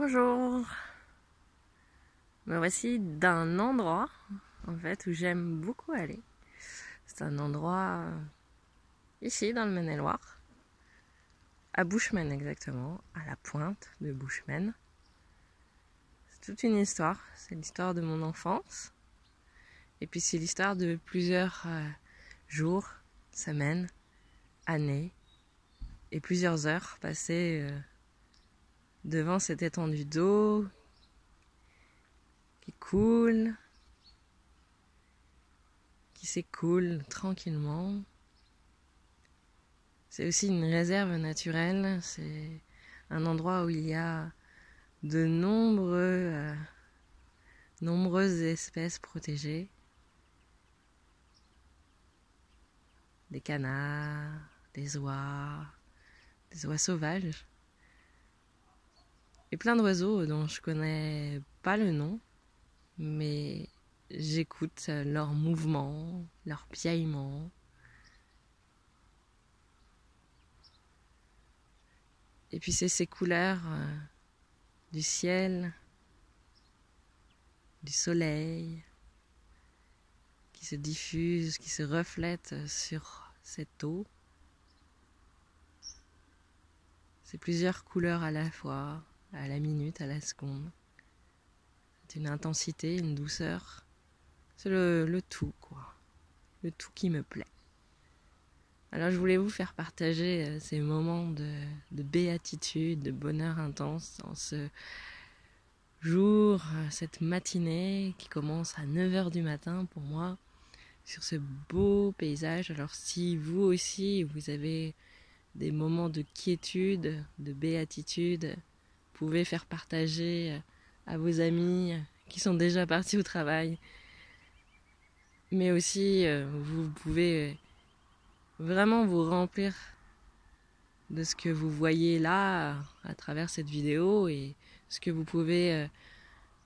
Bonjour. Me voici d'un endroit en fait où j'aime beaucoup aller. C'est un endroit ici dans le Maine-et-Loire, à Bushman exactement, à la pointe de Bushman. C'est toute une histoire, c'est l'histoire de mon enfance. Et puis c'est l'histoire de plusieurs jours, semaines, années et plusieurs heures passées devant cette étendue d'eau qui coule, qui s'écoule tranquillement. C'est aussi une réserve naturelle, c'est un endroit où il y a de nombreuses espèces protégées. Des canards, des oies sauvages. Et plein d'oiseaux dont je connais pas le nom, mais j'écoute leurs mouvements, leurs piaillements. Et puis c'est ces couleurs du ciel, du soleil, qui se diffusent, qui se reflètent sur cette eau. C'est plusieurs couleurs à la fois, à la minute, à la seconde. C'est une intensité, une douceur. C'est le tout, quoi. Le tout qui me plaît. Alors je voulais vous faire partager ces moments de béatitude, de bonheur intense dans ce jour, cette matinée qui commence à 9h du matin pour moi, sur ce beau paysage. Alors si vous aussi, vous avez des moments de quiétude, de béatitude, vous pouvez faire partager à vos amis qui sont déjà partis au travail. Mais aussi, vous pouvez vraiment vous remplir de ce que vous voyez là à travers cette vidéo et ce que vous pouvez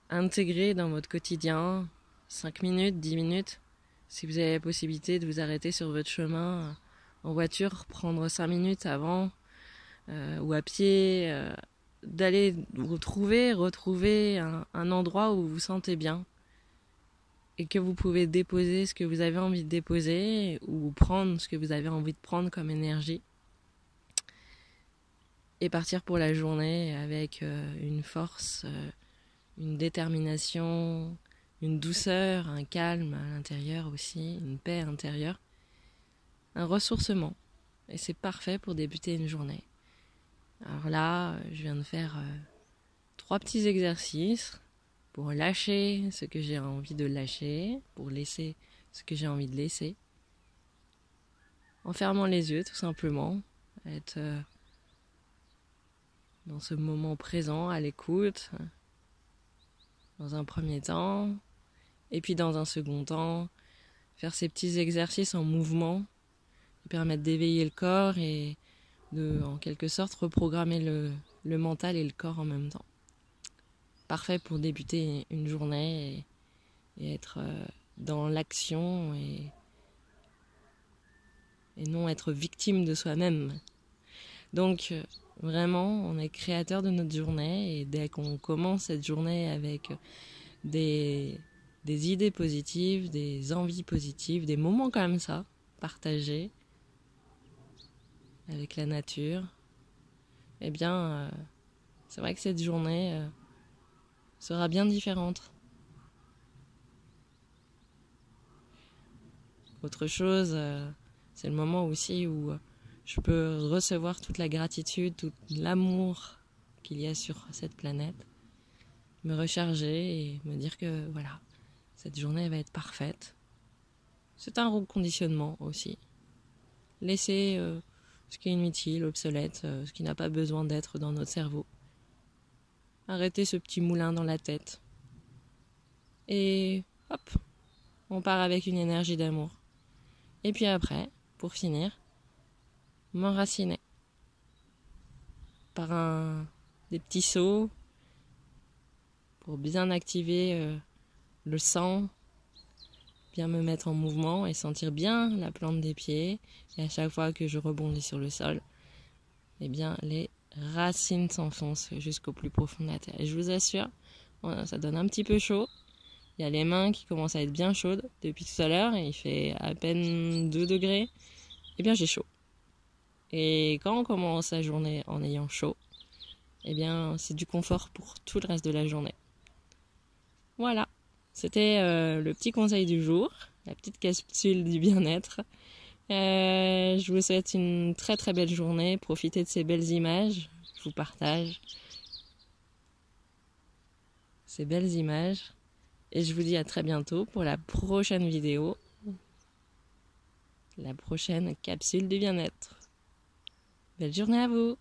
intégrer dans votre quotidien, 5 minutes, 10 minutes, si vous avez la possibilité de vous arrêter sur votre chemin en voiture, prendre 5 minutes avant ou à pied, d'aller retrouver un endroit où vous vous sentez bien et que vous pouvez déposer ce que vous avez envie de déposer ou prendre ce que vous avez envie de prendre comme énergie et partir pour la journée avec une force, une détermination, une douceur, un calme à l'intérieur aussi, une paix intérieure, un ressourcement. Et c'est parfait pour débuter une journée. Alors là, je viens de faire 3 petits exercices pour lâcher ce que j'ai envie de lâcher, pour laisser ce que j'ai envie de laisser. En fermant les yeux, tout simplement, être dans ce moment présent, à l'écoute, dans un premier temps, et puis dans un second temps, faire ces petits exercices en mouvement qui permettent d'éveiller le corps et de, en quelque sorte, reprogrammer le mental et le corps en même temps. Parfait pour débuter une journée et être dans l'action et non être victime de soi-même. Donc vraiment, on est créateur de notre journée et dès qu'on commence cette journée avec des idées positives, des envies positives, des moments comme ça, partagés avec la nature, eh bien, c'est vrai que cette journée sera bien différente. Autre chose, c'est le moment aussi où je peux recevoir toute la gratitude, tout l'amour qu'il y a sur cette planète, me recharger et me dire que voilà, cette journée va être parfaite. C'est un reconditionnement aussi. Laisser ce qui est inutile, obsolète, ce qui n'a pas besoin d'être dans notre cerveau. Arrêter ce petit moulin dans la tête. Et hop, on part avec une énergie d'amour. Et puis après, pour finir, m'enraciner par des petits sauts pour bien activer le sang, bien me mettre en mouvement et sentir bien la plante des pieds. Et à chaque fois que je rebondis sur le sol, eh bien les racines s'enfoncent jusqu'au plus profond de la terre. Et je vous assure, ça donne un petit peu chaud. Il y a les mains qui commencent à être bien chaudes. Depuis tout à l'heure, il fait à peine 2 degrés. Eh bien, j'ai chaud. Et quand on commence la journée en ayant chaud, eh bien, c'est du confort pour tout le reste de la journée. Voilà, c'était le petit conseil du jour, la petite capsule du bien-être. Je vous souhaite une très très belle journée. Profitez de ces belles images. Je vous partage ces belles images. Et je vous dis à très bientôt pour la prochaine vidéo. La prochaine capsule du bien-être. Belle journée à vous!